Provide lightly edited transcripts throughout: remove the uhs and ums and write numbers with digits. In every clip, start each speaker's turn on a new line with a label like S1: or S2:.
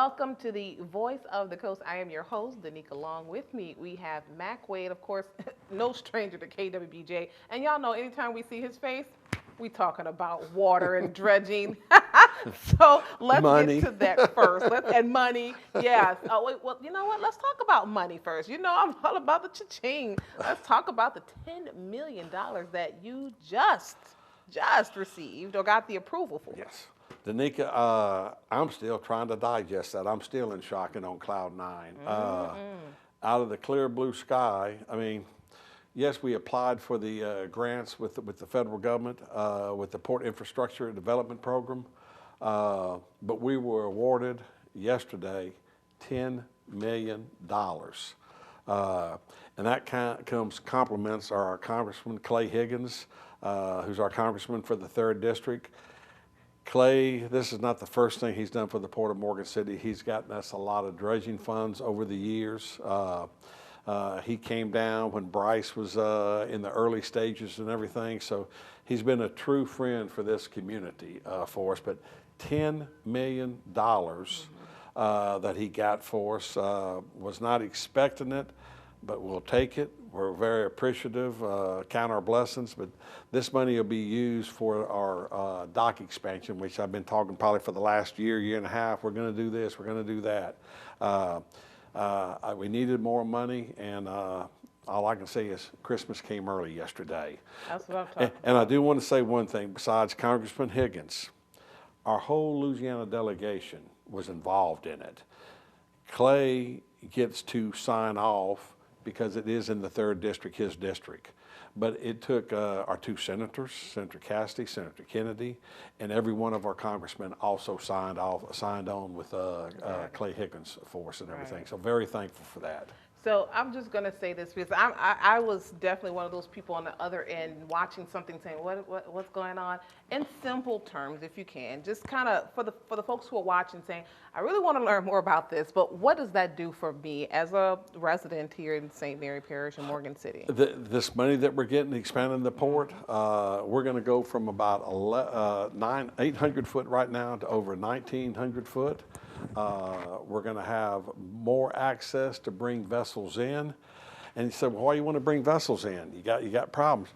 S1: Welcome to the Voice of the Coast. I am your host, Danica. Along with me, we have Mac Wade, of course, no stranger to KWBJ. And y'all know anytime we see his face, we talking about water and dredging. So let's get
S2: Money.
S1: to that first. And money, yes. Oh, wait, well, you know what? Let's talk about money first. You know, I'm all about the cha-ching. Let's talk about the $10 million that you just received or got the approval for.
S2: Yes. Danica, I'm still trying to digest that. I'm still in shock and on cloud nine. Out of the clear blue sky, I mean, yes, we applied for the grants with the federal government, with the Port Infrastructure Development Program, but we were awarded yesterday $10 million. And that compliments our Congressman Clay Higgins, who's our congressman for the 3rd District. Clay, this is not the first thing he's done for the Port of Morgan City. He's gotten us a lot of dredging funds over the years. He came down when Bryce was in the early stages and everything, so he's been a true friend for this community for us. But $10 million that he got for us, was not expecting it, but we'll take it. We're very appreciative, count our blessings, but this money will be used for our dock expansion, which I've been talking probably for the last year and a half. We're going to do this, we're going to do that. We needed more money, and all I can say is Christmas came early yesterday.
S1: That's what I'm talking about.
S2: And I do want to say one thing, besides Congressman Higgins, our whole Louisiana delegation was involved in it. Clay gets to sign off because it is in the 3rd District, his district. But it took our 2 senators, Senator Cassidy, Senator Kennedy, and every one of our congressmen also signed on with Clay Higgins for us and everything. Right. So very thankful for that.
S1: So I'm just going to say this because I was definitely one of those people on the other end watching something saying, what's going on? In simple terms, if you can, just kind of for the folks who are watching saying, I really want to learn more about this, but what does that do for me as a resident here in St. Mary Parish in Morgan City?
S2: This money that we're getting, expanding the port, we're going to go from about 800 foot right now to over 1,900 foot. We're going to have more access to bring vessels in. And you said, well, why do you want to bring vessels in? You got problems.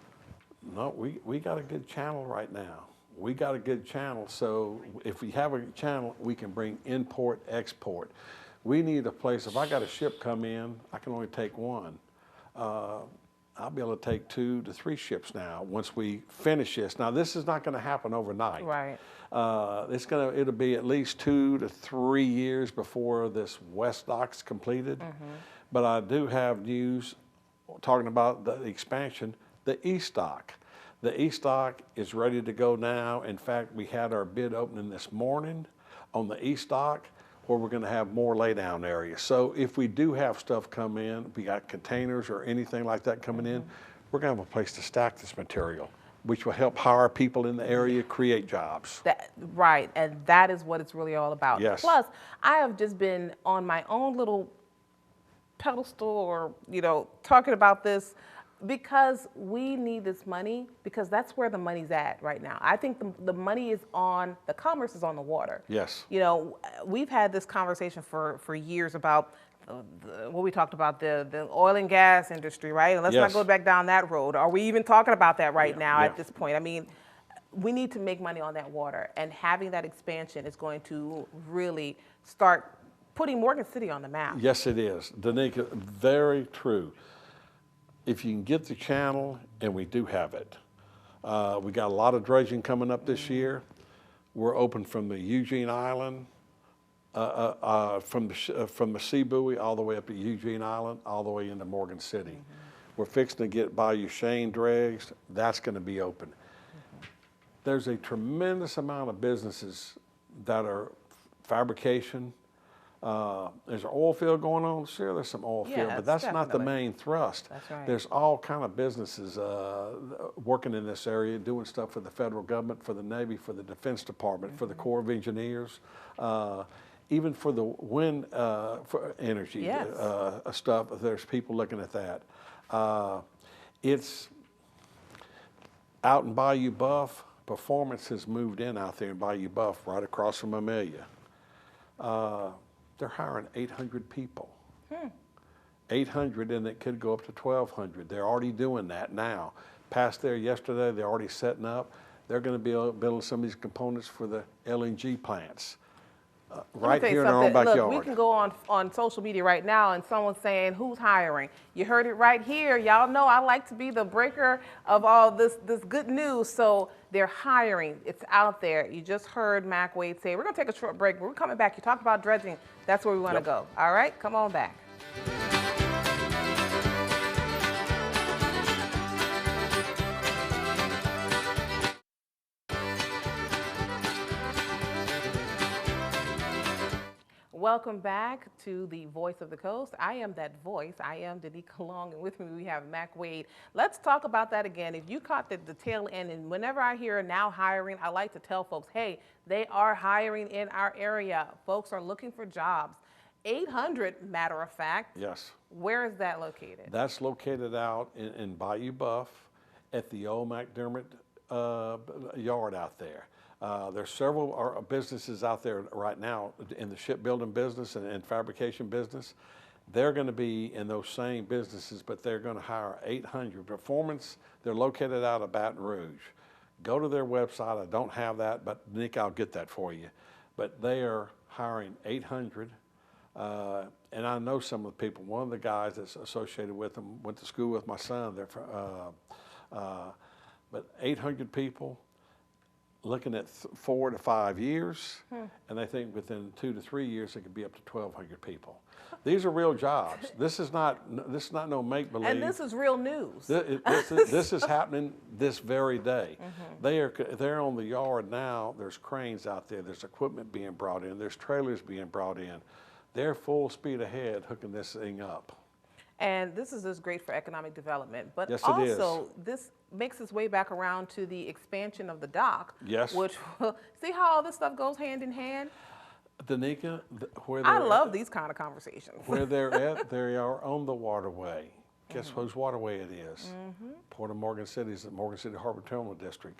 S2: No, we got a good channel right now. We got a good channel, so if we have a channel, we can bring import, export. We need a place. If I got a ship come in, I can only take one. I'll be able to take 2 to 3 ships now once we finish this. Now, this is not going to happen overnight.
S1: Right.
S2: It'll be at least 2 to 3 years before this west dock's completed. But I do have news talking about the expansion, the east dock. The east dock is ready to go now. In fact, we had our bid opening this morning on the east dock, where we're going to have more laydown areas. So if we do have stuff come in, we got containers or anything like that coming in, we're going to have a place to stack this material, which will help hire people in the area, create jobs.
S1: Right, and that is what it's really all about.
S2: Yes.
S1: Plus, I have just been on my own little pedestal or, talking about this because we need this money, because that's where the money's at right now. I think the money is the commerce is on the water.
S2: Yes.
S1: We've had this conversation for years about what we talked about, the oil and gas industry, right? And let's not go back down that road. Are we even talking about that right now at this point? I mean, we need to make money on that water, and having that expansion is going to really start putting Morgan City on the map.
S2: Yes, it is. Danica, very true. If you can get the channel, and we do have it. We got a lot of dredging coming up this year. We're open from the Eugene Island, from the sea buoy all the way up to Eugene Island, all the way into Morgan City. We're fixing to get Bayou Chene dredged. That's going to be open. There's a tremendous amount of businesses that are fabrication. There's an oil field going on. Sure, there's some oil field, but that's not the main thrust.
S1: That's right.
S2: There's all kind of businesses working in this area, doing stuff for the federal government, for the Navy, for the Defense Department, for the Corps of Engineers, even for the wind for energy stuff. There's people looking at that. It's out in Bayou Buff. Performance has moved in out there in Bayou Buff, right across from Amelia. they're hiring 800 people. 800, and it could go up to 1,200. They're already doing that now. Passed there yesterday, they're already setting up. They're going to be building some of these components for the LNG plants right here in our own backyard.
S1: Look, we can go on social media right now and someone's saying, who's hiring? You heard it right here. Y'all know I like to be the breaker of all this good news. So they're hiring. It's out there. You just heard Mac Wade say, we're going to take a short break. We're coming back. You talked about dredging. That's where we want to go. All right, come on back. Welcome back to the Voice of the Coast. I am that voice. I am Danica Long, and with me we have Mac Wade. Let's talk about that again. If you caught the tail end, and whenever I hear now hiring, I like to tell folks, hey, they are hiring in our area. Folks are looking for jobs. 800, matter of fact.
S2: Yes.
S1: Where is that located?
S2: That's located out in Bayou Buff at the old McDermott yard out there. There's several businesses out there right now in the shipbuilding business and fabrication business. They're going to be in those same businesses, but they're going to hire 800. Performance, they're located out of Baton Rouge. Go to their website. I don't have that, but Nick, I'll get that for you. But they are hiring 800. And I know some of the people. One of the guys that's associated with them went to school with my son. But 800 people, looking at 4 to 5 years, and they think within 2 to 3 years it could be up to 1,200 people. These are real jobs. This is not no make believe.
S1: And this is real news.
S2: This is happening this very day. They're on the yard now. There's cranes out there. There's equipment being brought in. There's trailers being brought in. They're full speed ahead hooking this thing up.
S1: And this is just great for economic development, but
S2: yes,
S1: also this makes its way back around to the expansion of the dock.
S2: Yes.
S1: Which, see how all this stuff goes hand in hand?
S2: Danica,
S1: I love these kind of conversations.
S2: Where they're at, they are on the waterway. Guess whose waterway it is? Port of Morgan City's the Morgan City Harbor Terminal District.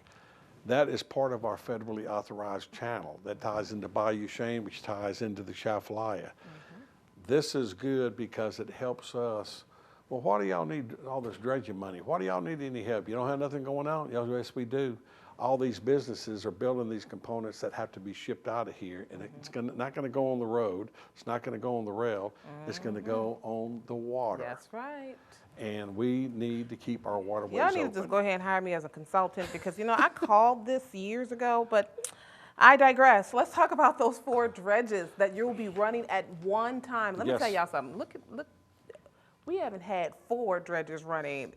S2: That is part of our federally authorized channel that ties into Bayou Chene, which ties into the Chafalaya. This is good because it helps us. Well, why do y'all need all this dredging money? Why do y'all need any help? You don't have nothing going on? Yes, we do. All these businesses are building these components that have to be shipped out of here, and it's not going to go on the road. It's not going to go on the rail. It's going to go on the water.
S1: That's right.
S2: And we need to keep our waterways
S1: Y'all need to just go ahead and hire me as a consultant because, you know, I called this years ago, but I digress. Let's talk about those 4 dredges that you'll be running at one time. Let me tell y'all something. Look, we haven't had 4 dredges running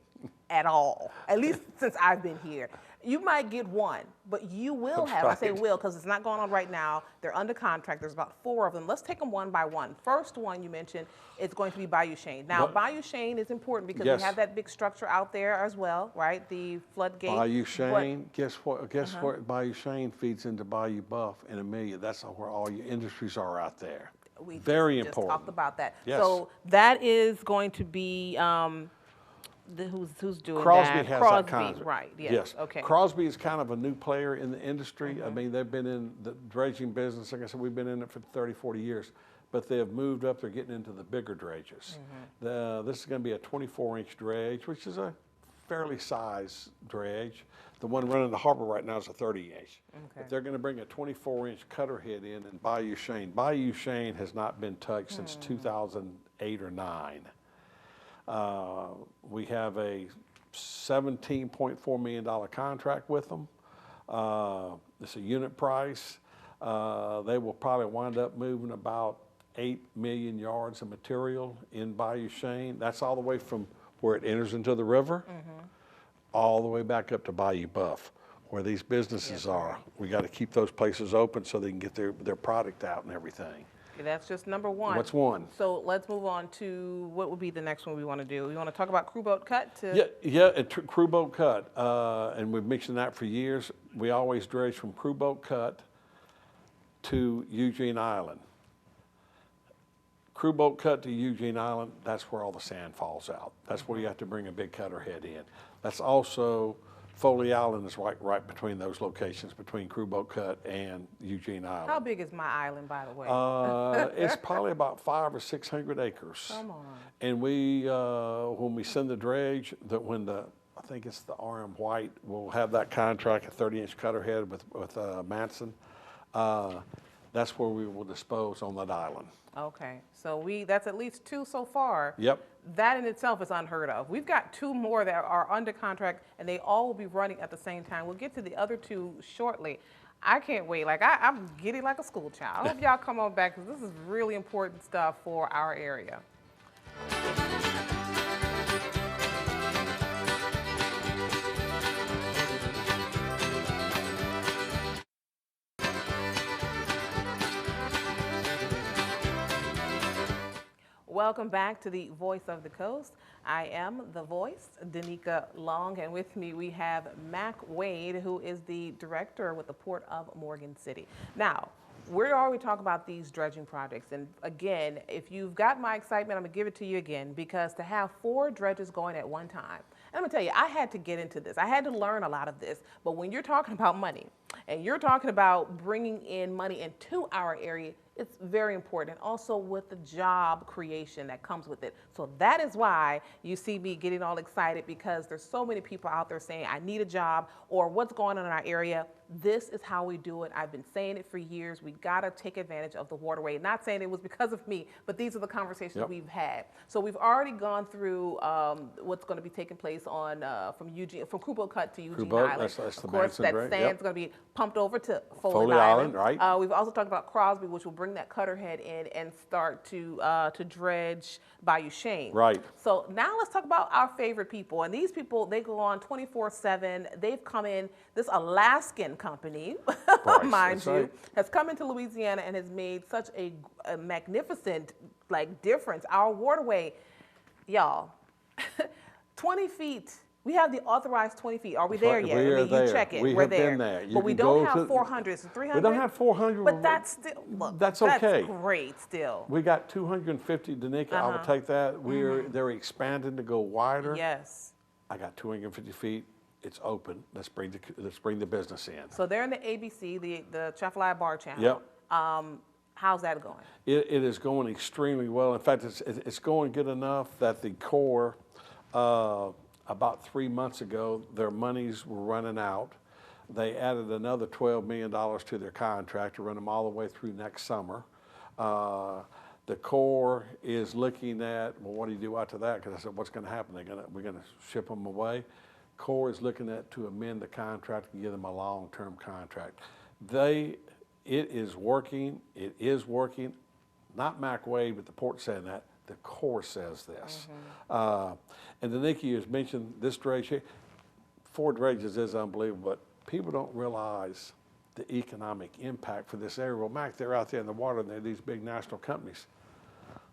S1: at all, at least since I've been here. You might get one, but you will have, I say will because it's not going on right now. They're under contract. There's about 4 of them. Let's take them one by one. First one you mentioned is going to be Bayou Chene. Now, Bayou Chene is important because we have that big structure out there as well, right? The floodgate.
S2: Bayou Chene, guess what? Guess what? Bayou Chene feeds into Bayou Buff and Amelia. That's where all your industries are out there. Very important.
S1: We just talked about that.
S2: Yes.
S1: So that is going to be who's doing
S2: Crosby
S1: that?
S2: has
S1: Crosby,
S2: that contract.
S1: right?
S2: Yes.
S1: Okay.
S2: Crosby is kind of a new player in the industry. I mean, they've been in the dredging business. Like I said, we've been in it for 30, 40 years. But they have moved up. They're getting into the bigger dredges. This is going to be a 24-inch dredge, which is a fairly sized dredge. The one running the harbor right now is a 30-inch. But they're going to bring a 24-inch cutter head in Bayou Chene. Bayou Chene has not been touched since 2008 or 9. We have a $17.4 million contract with them. It's a unit price. They will probably wind up moving about 8 million yards of material in Bayou Chene. That's all the way from where it enters into the river, all the way back up to Bayou Buff, where these businesses are. We got to keep those places open so they can get their product out and everything.
S1: Okay, that's just number one.
S2: What's one?
S1: So let's move on to what would be the next one we want to do. We want to talk about crew boat cut
S2: crew boat cut, and we've mentioned that for years. We always dredge from crew boat cut to Eugene Island. Crew boat cut to Eugene Island, that's where all the sand falls out. That's where you have to bring a big cutter head in. That's also Foley Island is right between those locations, between Crew Boat Cut and Eugene Island.
S1: How big is my island, by the way?
S2: It's probably about 500 or 600 acres.
S1: Come on.
S2: And when we send the dredge, I think it's the RM White, we'll have that contract, a 30-inch cutter head with Manson. That's where we will dispose on that island.
S1: Okay, so that's at least 2 so far.
S2: Yep.
S1: That in itself is unheard of. We've got 2 more that are under contract, and they all will be running at the same time. We'll get to the other 2 shortly. I can't wait. Like, I'm giddy like a school child. I hope y'all come on back, because this is really important stuff for our area. Welcome back to the Voice of the Coast. I am the voice, Danica Long, and with me we have Mac Wade, who is the director with the Port of Morgan City. Now, we're already talking about these dredging projects, and again, if you've got my excitement, I'm gonna give it to you again, because to have 4 dredges going at one time, and I'm gonna tell you, I had to get into this. I had to learn a lot of this, but when you're talking about money, and you're talking about bringing in money into our area, it's very important, and also with the job creation that comes with it. So that is why you see me getting all excited, because there's so many people out there saying, I need a job, or what's going on in our area. This is how we do it. I've been saying it for years. We gotta take advantage of the waterway. Not saying it was because of me, but these are the conversations we've had. So we've already gone through what's gonna be taking place on from Crew Boat Cut to Eugene Island.
S2: That's the
S1: of course, that
S2: Manson,
S1: sand's gonna be pumped over to
S2: Foley Island, right.
S1: We've also talked about Crosby, which will bring that cutter head in and start to dredge Bayou Shane.
S2: Right.
S1: So now let's talk about our favorite people. And these people, they go on 24/7. They've come in, this Alaskan company, mind you,
S2: right.
S1: has come into Louisiana and has made such a magnificent difference. Our waterway, y'all, 20 feet. We have the authorized 20 feet. Are we there yet?
S2: We are there.
S1: You check it.
S2: We
S1: We're
S2: have
S1: there.
S2: been there.
S1: But we don't have 400s, 300.
S2: We don't have 400.
S1: But that's still, look,
S2: that's okay.
S1: That's great still.
S2: We got 250, Danica. I would take that. They're expanding to go wider.
S1: Yes.
S2: I got 250 feet. It's open. Let's bring the business in.
S1: So they're in the ABC, the Chafalaya Bar Channel.
S2: Yep.
S1: How's that going?
S2: It is going extremely well. In fact, it's going good enough that the Corps, about 3 months ago, their monies were running out. They added another $12 million to their contract to run them all the way through next summer. The Corps is looking at, well, what do you do after that? Because I said, what's going to happen? We're going to ship them away. Corps is looking at to amend the contract and give them a long-term contract. It is working. It is working. Not Mac Wade, but the port saying that. The Corps says this. And Danica has mentioned this dredge here. 4 dredges is unbelievable, but people don't realize the economic impact for this area. Well, Mac, they're out there in the water, and they're these big national companies.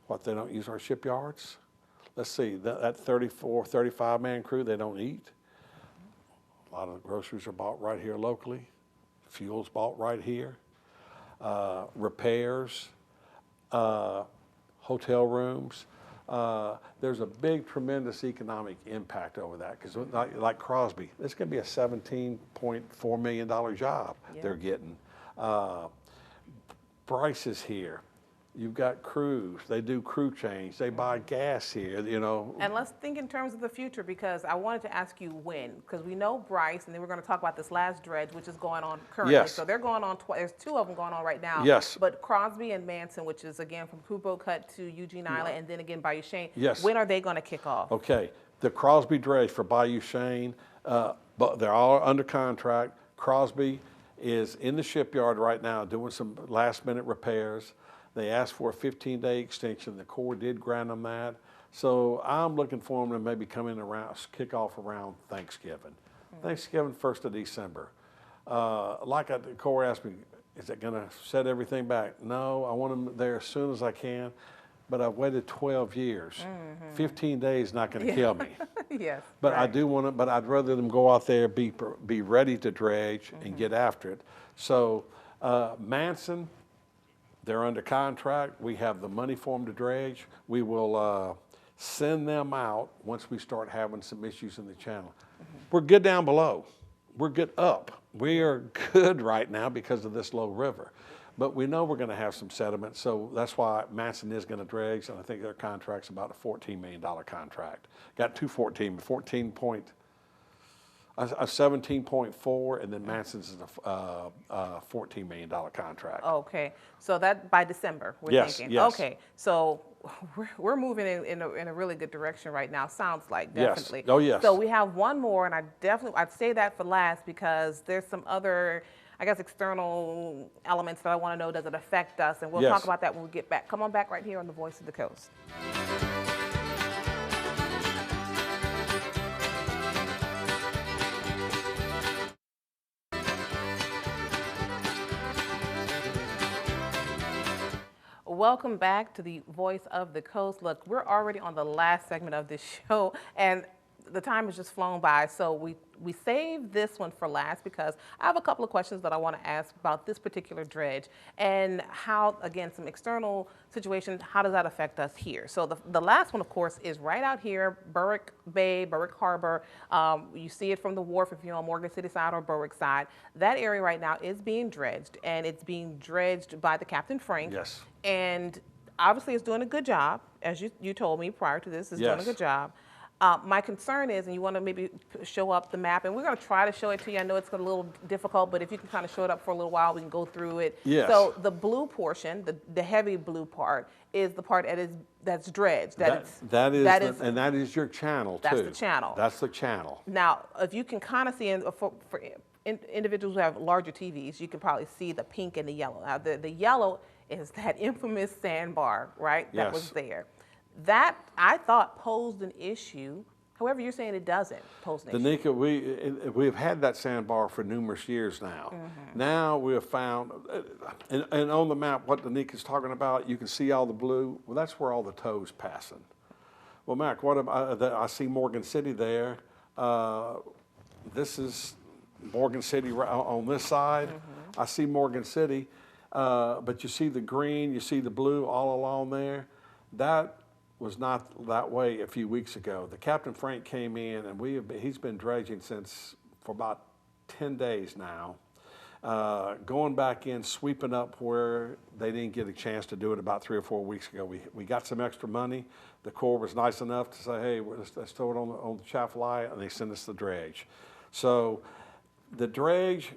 S2: What, they don't use our shipyards? Let's see, that 34, 35-man crew, they don't eat. A lot of the groceries are bought right here locally. Fuel's bought right here. Repairs, hotel rooms. There's a big, tremendous economic impact over that, because like Crosby, it's going to be a $17.4 million job they're getting. Bryce is here. You've got crews. They do crew change. They buy gas here, you know.
S1: And let's think in terms of the future, because I wanted to ask you when, because we know Bryce, and then we're going to talk about this last dredge, which is going on currently.
S2: Yes.
S1: So they're going on, there's 2 of them going on right now.
S2: Yes.
S1: But Crosby and Manson, which is again from Crew Boat Cut to Eugene Island, and then again Bayou Shane.
S2: Yes.
S1: When are they going to kick off?
S2: Okay. The Crosby dredge for Bayou Shane, but they're all under contract. Crosby is in the shipyard right now doing some last-minute repairs. They asked for a 15-day extension. The Corps did grant them that. So I'm looking for them to maybe come in kick off around Thanksgiving. Thanksgiving, 1st of December. The Corps asked me, is it going to set everything back? No, I want them there as soon as I can. But I've waited 12 years. 15 days not going to kill me.
S1: Yes.
S2: But
S1: right.
S2: I do want to, but I'd rather them go out there, be ready to dredge and get after it. So Manson, they're under contract. We have the money for them to dredge. We will send them out once we start having some issues in the channel. We're good down below. We're good up. We are good right now because of this low river. But we know we're going to have some sediment, so that's why Manson is going to dredge, and I think their contract's about a $14 million contract. Got 17.4, and then Manson's is a $14 million contract.
S1: Okay, so that by December, we're thinking.
S2: Yes.
S1: Okay, so we're moving in a really good direction right now, sounds like, definitely.
S2: Yes. Oh, yes.
S1: So we have one more, and I'd say that for last because there's some other, I guess, external elements that I want to know, does it affect us? And we'll talk about that when we get back. Come on back right here on the Voice of the Coast. Welcome back to the Voice of the Coast. Look, we're already on the last segment of this show, and the time has just flown by, so we saved this one for last because I have a couple of questions that I want to ask about this particular dredge and how, again, some external situations, how does that affect us here? So the last one, of course, is right out here, Berwick Bay, Berwick Harbor. You see it from the wharf if you're on Morgan City side or Berwick side. That area right now is being dredged, and it's being dredged by the Captain Frank.
S2: Yes.
S1: And obviously it's doing a good job, as you told me prior to this, it's doing a good job. My concern is, and you want to maybe show up the map, and we're going to try to show it to you. I know it's a little difficult, but if you can kind of show it up for a little while, we can go through it.
S2: Yes.
S1: So the blue portion, the heavy blue part, is the part that's dredged.
S2: That is your channel, too.
S1: That's the channel.
S2: That's the channel.
S1: Now, if you can kind of see, for individuals who have larger TVs, you can probably see the pink and the yellow. Now, the yellow is that infamous sandbar, right? That was there. That, I thought, posed an issue. However, you're saying it doesn't pose an issue.
S2: Danica, we've had that sandbar for numerous years now. Now we have found, and on the map, what Danica's talking about, you can see all the blue. Well, that's where all the tows passing. Well, Mac, I see Morgan City there. This is Morgan City right on this side. I see Morgan City, but you see the green, you see the blue all along there. That was not that way a few weeks ago. The Captain Frank came in, and he's been dredging for about 10 days now, going back in, sweeping up where they didn't get a chance to do it about 3 or 4 weeks ago. We got some extra money. The Corps was nice enough to say, hey, let's throw it on the Chaffalaya, and they sent us the dredge. So the dredge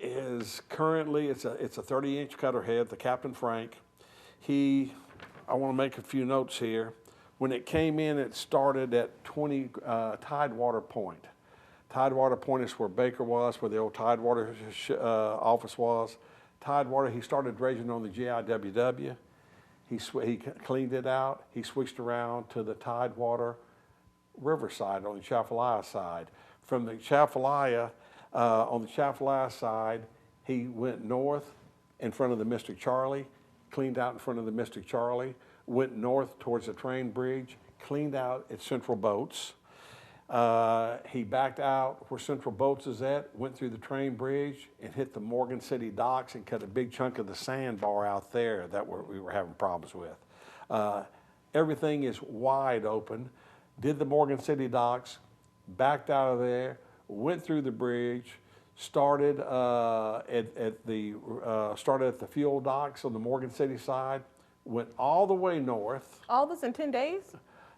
S2: is currently, it's a 30-inch cutter head, the Captain Frank. I want to make a few notes here. When it came in, it started at 20 Tidewater Point. Tidewater Point is where Baker was, where the old Tidewater office was. Tidewater, he started dredging on the GIWW. He cleaned it out. He switched around to the Tidewater Riverside on the Chaffalaya side. From the Chaffalaya, on the Chaffalaya side, he went north in front of the Mystic Charlie, cleaned out in front of the Mystic Charlie, went north towards the train bridge, cleaned out at Central Boats. He backed out where Central Boats is at, went through the train bridge and hit the Morgan City docks and cut a big chunk of the sandbar out there that we were having problems with. Everything is wide open. Did the Morgan City docks, backed out of there, went through the bridge, started at the fuel docks on the Morgan City side, went all the way north.
S1: All this in 10 days?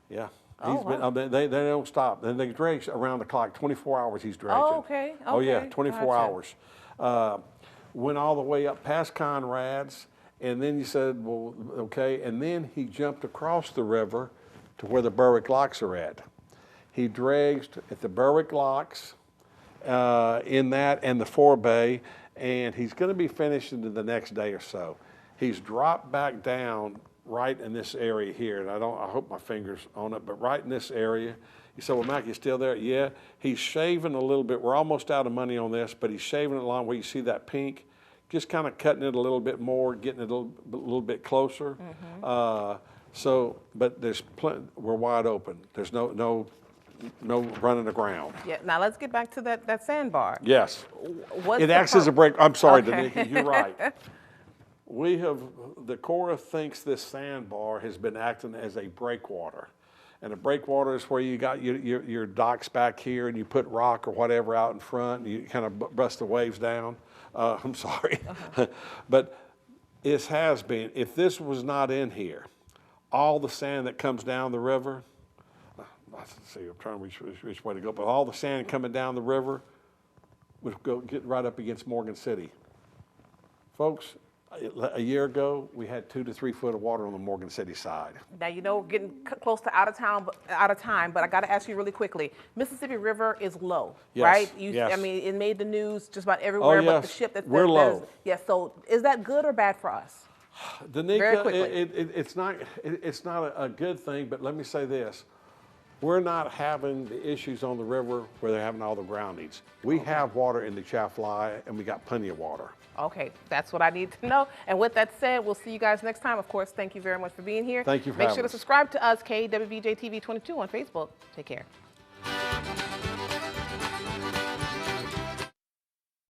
S2: Yeah.
S1: Wow.
S2: They don't stop. Then they dredge around the clock, 24 hours he's dredging.
S1: Oh, okay.
S2: Oh, yeah, 24
S1: Gotcha.
S2: hours. Went all the way up past Conrad's, and then you said, well, okay, and then he jumped across the river to where the Berwick Locks are at. He dredged at the Berwick Locks, in that and the forebay, and he's going to be finished into the next day or so. He's dropped back down right in this area here, and I hope my finger's on it, but right in this area. You said, well, Mac, you still there? Yeah. He's shaving a little bit. We're almost out of money on this, but he's shaving it along where you see that pink, just kind of cutting it a little bit more, getting it a little bit closer. But there's we're wide open. There's no running aground.
S1: Yeah. Now let's get back to that sandbar.
S2: Yes. It acts as a break. I'm sorry,
S1: Okay.
S2: Danica, you're right. The Corps thinks this sandbar has been acting as a breakwater. And the breakwater is where you got your docks back here, and you put rock or whatever out in front, and you kind of bust the waves down. I'm sorry. But it has been, if this was not in here, all the sand that comes down the river, let's see, I'm trying to reach which way to go, but all the sand coming down the river would get right up against Morgan City. Folks, a year ago, we had 2 to 3 foot of water on the Morgan City side.
S1: Now, you know, getting close to out of time, but I got to ask you really quickly. Mississippi River is low,
S2: yes,
S1: right?
S2: Yes.
S1: I mean, it made the news just about everywhere,
S2: oh, yes.
S1: but the ship
S2: we're low.
S1: Yes. So, is that good or bad for us?
S2: Danica, it's not a good thing, but let me say this. We're not having the issues on the river where they're having all the groundings. We have water in the Chaffly, and we got plenty of water.
S1: Okay, that's what I need to know. And with that said, we'll see you guys next time. Of course, thank you very much for being here.
S2: Thank you for
S1: Make
S2: having
S1: sure to
S2: us.
S1: subscribe to us, KWBJ TV 22 on Facebook. Take care.